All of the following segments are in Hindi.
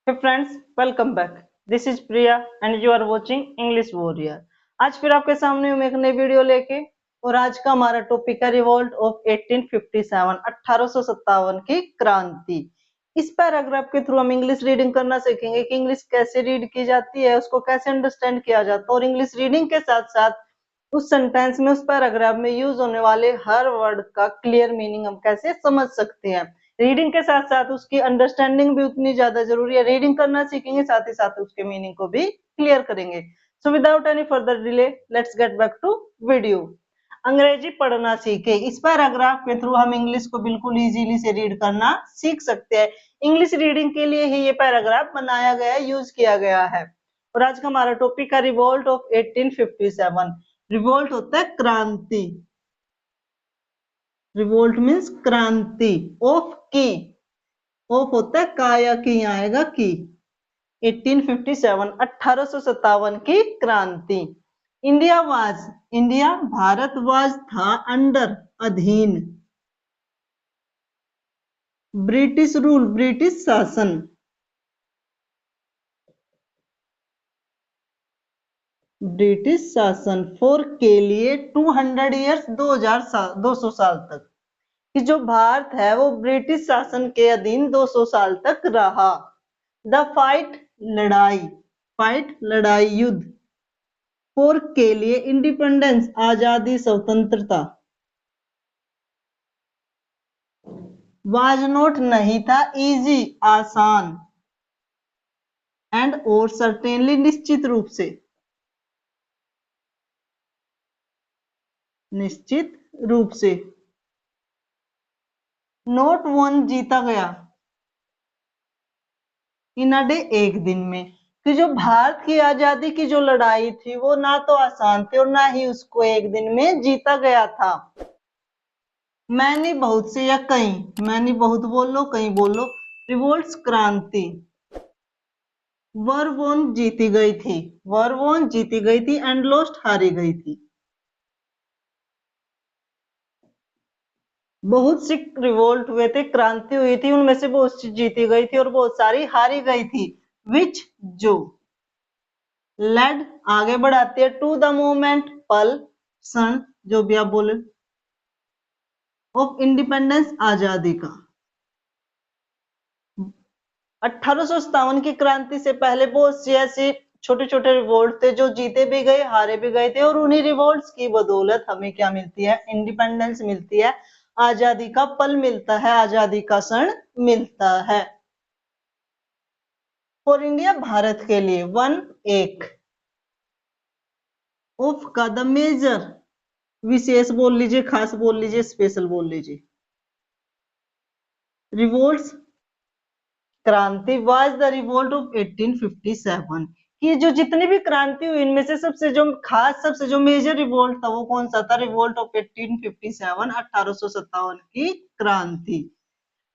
Hey friends, welcome back. This is Priya and you are watching English Warrior. आज फिर आपके सामने हूँ मैं एक नई वीडियो लेके और आज का हमारा टॉपिक है रिवोल्ट ऑफ 1857 1857 की क्रांति। इस पैराग्राफ के थ्रू हम इंग्लिश रीडिंग करना सीखेंगे कि इंग्लिश कैसे रीड की जाती है, उसको कैसे अंडरस्टैंड किया जाता है और इंग्लिश रीडिंग के साथ साथ उस सेंटेंस में उस पैराग्राफ में यूज होने वाले हर वर्ड का क्लियर मीनिंग हम कैसे समझ सकते हैं। रीडिंग के साथ साथ उसकी अंडरस्टैंडिंग भी उतनी ज्यादा जरूरी है। रीडिंग करना सीखेंगे, साथ ही साथ उसके मीनिंग को भी क्लियर करेंगे। So without any further delay let's get back to video. अंग्रेजी पढ़ना सीखे, इस पैराग्राफ के थ्रू हम इंग्लिश को बिल्कुल इजीली से रीड करना सीख सकते हैं। इंग्लिश रीडिंग के लिए ही ये पैराग्राफ बनाया गया है, यूज किया गया है। और आज का हमारा टॉपिक है रिवोल्ट ऑफ 1857। रिवोल्ट होता है क्रांति, रिवोल्ट मीन्स क्रांति। ऑफ की, ऑफ होता है काया की, यहाँ आएगा की। 1857 1857 की क्रांति। India was, India Bharat was था अंडर अधीन ब्रिटिश रूल, ब्रिटिश शासन। ब्रिटिश शासन फॉर के लिए 200 ईयर्स 200 साल तक, कि जो भारत है वो ब्रिटिश शासन के अधीन 200 साल तक रहा। द फाइट लड़ाई, फाइट लड़ाई युद्ध, फॉर के लिए इंडिपेंडेंस आजादी स्वतंत्रता, वाज नॉट नहीं था, इजी आसान, एंड और सर्टेनली निश्चित रूप से, निश्चित रूप से। नॉट वन जीता गया, इन अ डे एक दिन में, कि जो भारत की आजादी की जो लड़ाई थी वो ना तो आसान थी और ना ही उसको एक दिन में जीता गया था। मैंने बहुत से या कई, मैंने बहुत बोलो कई बोलो, रिवोल्ट्स क्रांति, वर वोन जीती गई थी, वर वोन जीती गई थी, एंड लोस्ट हारी गई थी। बहुत सी रिवोल्ट हुए थे, क्रांति हुई थी, उनमें से बहुत सी जीती गई थी और बहुत सारी हारी गई थी। विच जो, लेड आगे बढ़ाती है, टू द मूवमेंट पल सन, जो भी आप बोले, ऑफ इंडिपेंडेंस आजादी का। 1857 की क्रांति से पहले बहुत सी ऐसी छोटे छोटे रिवोल्ट थे जो जीते भी गए हारे भी गए थे, और उन्हीं रिवोल्ट्स की बदौलत हमें क्या मिलती है, इंडिपेंडेंस मिलती है, आजादी का पल मिलता है, आजादी का क्षण मिलता है। फॉर इंडिया भारत के लिए, वन एक, ऑफ का द मेजर, विशेष बोल लीजिए, खास बोल लीजिए, स्पेशल बोल लीजिए। रिवोल्ट्स क्रांति वाज द रिवोल्ट ऑफ 1857, कि जो जितनी भी क्रांति हुई इनमें से सबसे जो खास, सबसे जो मेजर रिवोल्ट था वो कौन सा था, रिवोल्ट ऑफ 1857 1857 की क्रांति।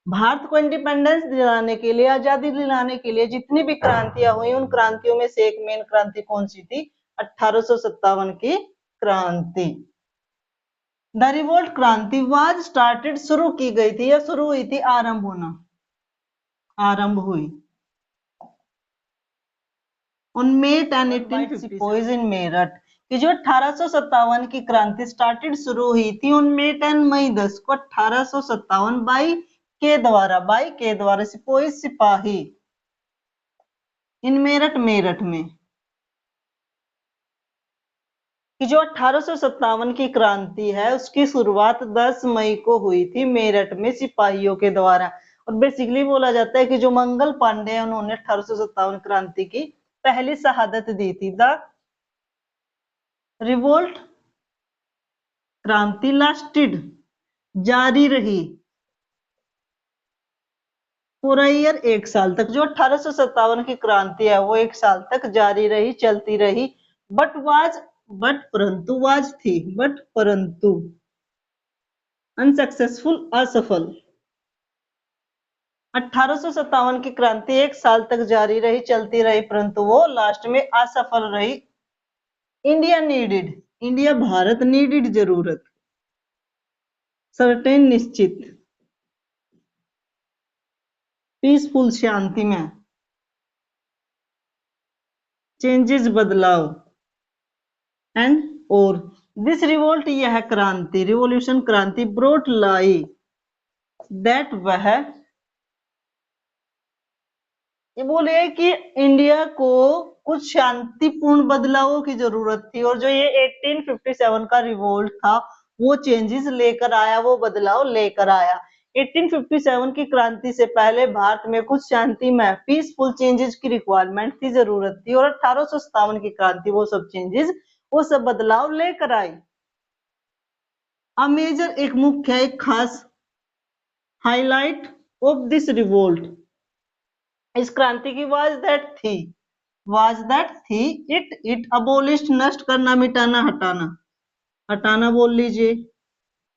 भारत को इंडिपेंडेंस दिलाने के लिए, आजादी दिलाने के लिए जितनी भी क्रांतियां हुई उन क्रांतियों में से एक मेन क्रांति कौन सी थी, 1857 की क्रांति। द रिवोल्ट क्रांति वाज स्टार्टेड, शुरू की गई थी या शुरू हुई थी, आरंभ होना, आरंभ हुई ऑन मे 10 1857 इन मेरठ, कि जो 1857 की क्रांति स्टार्टेड शुरू हुई थी ऑन मे 10 मई 10 को 1857 बाई के द्वारा, बाई के द्वारा, सिपोही सिपाही, इन मेरठ मेरठ में, कि जो 1857 की क्रांति है उसकी शुरुआत 10 मई को हुई थी मेरठ में सिपाहियों के द्वारा। और बेसिकली बोला जाता है कि जो मंगल पांडे है उन्होंने 1857 क्रांति की पहली शहादत दी थी। द रिवोल्ट क्रांति लास्टेड, जारी रही, पूरा ईयर एक साल तक, जो 1857 की क्रांति है वो एक साल तक जारी रही, चलती रही। बट वाज, बट परंतु, वाज थी, बट परंतु, अनसक्सेसफुल असफल। 1857 की क्रांति एक साल तक जारी रही, चलती रही, परंतु वो लास्ट में असफल रही। India needed, India Bharat, needed जरूरत, सर्टेन निश्चित, पीसफुल शांति में, चेंजेस बदलाव एंड और दिस रिवोल्ट यह क्रांति रिवोल्यूशन क्रांति ब्रोट लाई दैट वह ये बोले कि इंडिया को कुछ शांतिपूर्ण बदलावों की जरूरत थी और जो ये 1857 का रिवोल्ट था वो चेंजेस लेकर आया, वो बदलाव लेकर आया। 1857 की क्रांति से पहले भारत में कुछ शांति में पीसफुल चेंजेस की रिक्वायरमेंट थी, जरूरत थी, और 1857 की क्रांति वो सब चेंजेस, वो सब बदलाव लेकर आई। अ मेजर एक मुख्य एक खास हाईलाइट ऑफ दिस रिवोल्ट इस क्रांति की वाज दैट थी इट अबोलिश्ड नष्ट करना, मिटाना, हटाना, हटाना बोल लीजिए,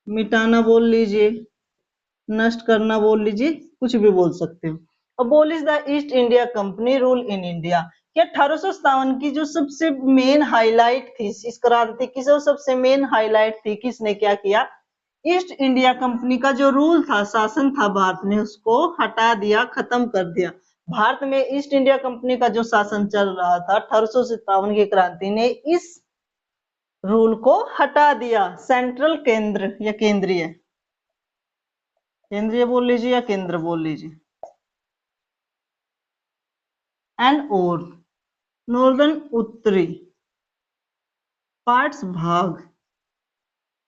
मिटाना बोल लीजिए, नष्ट करना बोल लीजिए, कुछ भी बोल सकते हो। Abolish the east India company rule in India. 1857 की जो सबसे मेन हाईलाइट थी इस क्रांति की, जो सबसे मेन हाईलाइट थी, किसने क्या किया? ईस्ट इंडिया कंपनी का जो रूल था, शासन था भारत में, उसको हटा दिया, खत्म कर दिया। भारत में ईस्ट इंडिया कंपनी का जो शासन चल रहा था, 1857 की क्रांति ने इस रूल को हटा दिया। सेंट्रल केंद्र या केंद्रीय, केंद्रीय बोल लीजिए या केंद्र बोल लीजिए, एंड और नॉर्दर्न उत्तरी पार्ट्स भाग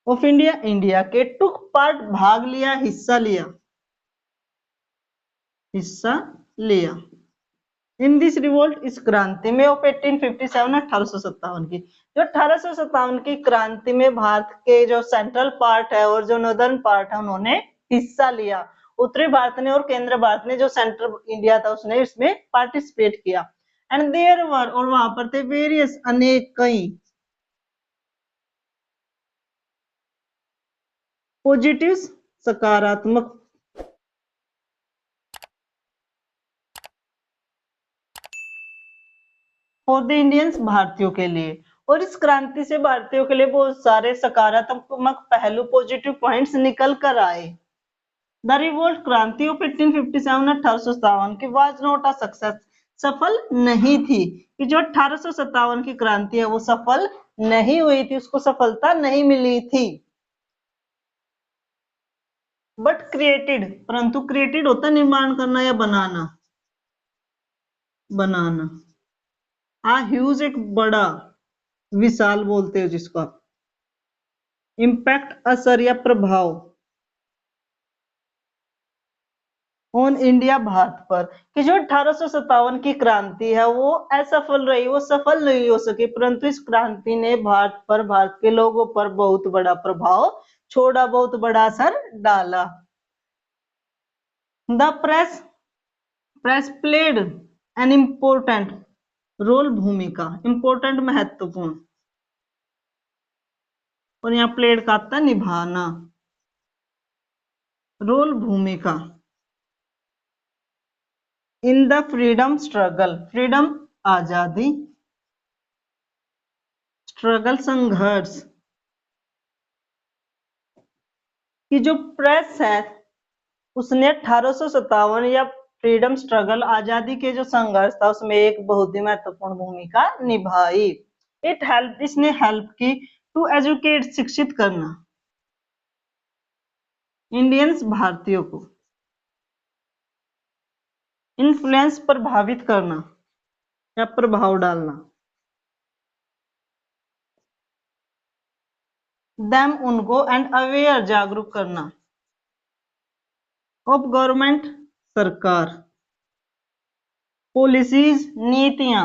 ऑफ इंडिया इंडिया के टुक पार्ट भाग लिया, हिस्सा लिया इन दिस रिवोल्ट इस क्रांति में ऑफ 1857 1857 की। जो 1857 की क्रांति में भारत के जो सेंट्रल पार्ट है और जो नॉर्दर्न पार्ट है उन्होंने हिस्सा लिया। उत्तरी भारत ने और केंद्र भारत ने जो सेंट्रल इंडिया था उसने इसमें पार्टिसिपेट किया। एंड देयर वर और वहां पर थे वेरियस अनेक कई पॉजिटिव सकारात्मक फॉर द इंडियंस भारतीयों के लिए, और इस क्रांति से भारतीयों के लिए बहुत सारे सकारात्मक पहलू पॉजिटिव पॉइंट्स निकल कर आए। द रिवोल्ट क्रांति ऑफ 1857 1857 की वाज नॉट अ सक्सेस, सफल नहीं थी। कि जो 1857 की क्रांति है वो सफल नहीं हुई थी, उसको सफलता नहीं मिली थी। बट क्रिएटेड, परंतु क्रिएटेड होता निर्माण करना या बनाना, बनाना। ह्यूज एक बड़ा, विशाल बोलते हो जिसको आप, इम्पैक्ट असर या प्रभाव ऑन इंडिया भारत पर। कि जो 1857 की क्रांति है वो असफल रही, वो सफल नहीं हो सकी, परंतु इस क्रांति ने भारत पर, भारत के लोगों पर बहुत बड़ा प्रभाव छोड़ा, बहुत बड़ा असर डाला। The press played an important role, भूमिका, इंपोर्टेंट महत्वपूर्ण, और यहाँ प्लेड का आता निभाना, रोल भूमिका, in the freedom struggle, freedom आजादी, स्ट्रगल संघर्ष। कि जो प्रेस है उसने 1857 या फ्रीडम स्ट्रगल, आजादी के जो संघर्ष था उसमें एक बहुत ही महत्वपूर्ण भूमिका निभाई। इट हेल्प, इसने हेल्प की टू एजुकेट, शिक्षित करना, इंडियंस भारतीयों को, इन्फ्लुएंस प्रभावित करना या प्रभाव डालना, देम उनको, एंड अवेयर जागरूक करना, ऑफ गवर्नमेंट सरकार, पॉलिसीज नीतियां।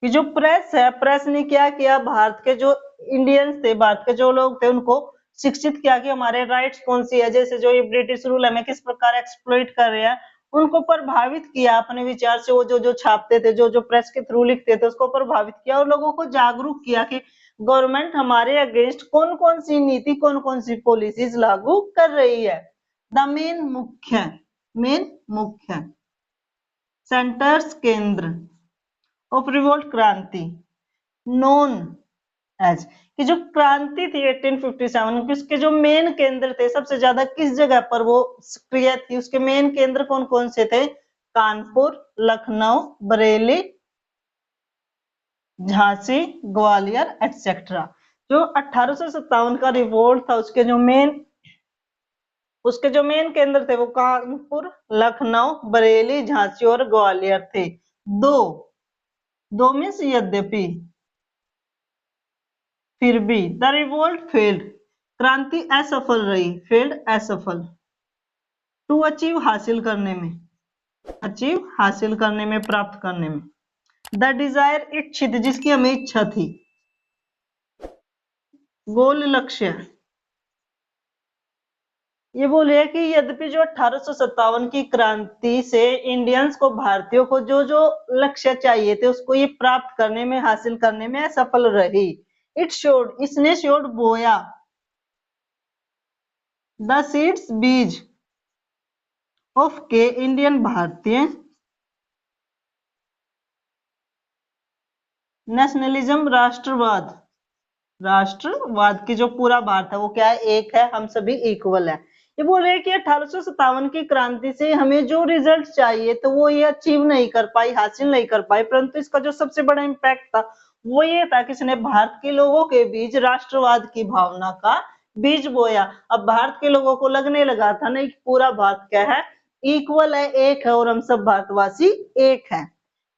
कि जो प्रेस है, प्रेस ने क्या किया, भारत के जो इंडियंस थे, भारत के जो लोग थे उनको शिक्षित किया कि हमारे राइट्स कौन सी है, जैसे जो ये ब्रिटिश रूल हमें किस प्रकार एक्सप्लॉइट कर रहे हैं, उनको प्रभावित किया अपने विचार से। वो जो जो छापते थे, जो जो प्रेस के थ्रू लिखते थे, उसको प्रभावित किया और लोगों को जागरूक किया कि गवर्नमेंट हमारे अगेंस्ट कौन कौन सी नीति, कौन कौन सी पॉलिसीज लागू कर रही है। द मेन मुख्य सेंटर्स, केंद्र ऑफ रिवोल्ट क्रांति नोन एज। कि जो क्रांति थी 1857 की, उसके जो मेन केंद्र थे, सबसे ज्यादा किस जगह पर वो सक्रिय थी, उसके मेन केंद्र कौन कौन से थे, कानपुर, लखनऊ, बरेली, झांसी, ग्वालियर एटसेट्रा। जो 1857 का रिवोल्ट था उसके जो मेन केंद्र थे वो कानपुर, लखनऊ, बरेली, झांसी और ग्वालियर थे। दो मीन्स यद्यपि, फिर भी, द रिवोल्ट फेल्ड, क्रांति असफल रही, फेल्ड असफल, टू अचीव हासिल करने में, प्राप्त करने में, द डिजायर इच्छित जिसकी हमें इच्छा थी, गोल लक्ष्य। ये बोले कि यद्यपि जो 1857 की क्रांति से इंडियंस को, भारतीयों को जो जो लक्ष्य चाहिए थे उसको ये प्राप्त करने में, हासिल करने में असफल रही। इट शोड, इसने शोड बोया, द सीड्स बीज ऑफ के इंडियन, भारतीय नेशनलिज्म, राष्ट्रवाद की जो पूरा भारत है वो क्या है, एक है, हम सभी इक्वल है। ये बोल रहे हैं कि 1857 की क्रांति से हमें जो रिजल्ट चाहिए तो वो ये अचीव नहीं कर पाई, हासिल नहीं कर पाई, परंतु इसका जो सबसे बड़ा इम्पैक्ट था वो ये था कि इसने भारत के लोगों के बीच राष्ट्रवाद की भावना का बीज बोया। अब भारत के लोगों को लगने लगा था नहीं, पूरा भारत क्या है, इक्वल है, एक है, और हम सब भारतवासी एक है।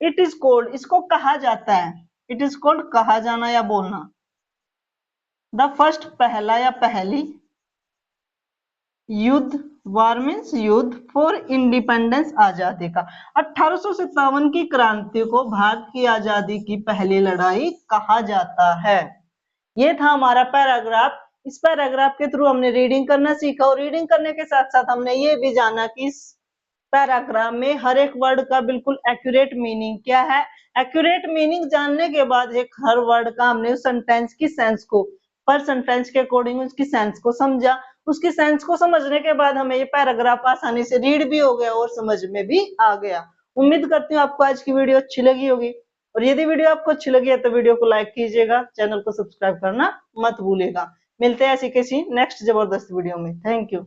इट इज कॉल्ड, इसको कहा जाता है, इट इज कॉल्ड कहा जाना या बोलना, द फर्स्ट, पहला या पहली, युद्ध, वार मीन्स युद्ध, फॉर इंडिपेंडेंस, आजादी का। 1857 की क्रांति को भारत की आजादी की पहली लड़ाई कहा जाता है। ये था हमारा पैराग्राफ। इस पैराग्राफ के थ्रू हमने रीडिंग करना सीखा, और रीडिंग करने के साथ साथ हमने ये भी जाना कि इस पैराग्राफ में हर एक वर्ड का बिल्कुल एक्यूरेट मीनिंग क्या है। एक्यूरेट मीनिंग जानने के बाद एक हर वर्ड का हमने उस सेंटेंस की सेंस को, पर सेंटेंस के अकॉर्डिंग उसकी सेंस को समझा। उसकी सेंस को समझने के बाद हमें ये पैराग्राफ आसानी से रीड भी हो गया और समझ में भी आ गया। उम्मीद करती हूँ आपको आज की वीडियो अच्छी लगी होगी, और यदि वीडियो आपको अच्छी लगी है तो वीडियो को लाइक कीजिएगा, चैनल को सब्सक्राइब करना मत भूलिएगा। मिलते हैं ऐसी किसी नेक्स्ट जबरदस्त वीडियो में। Thank you.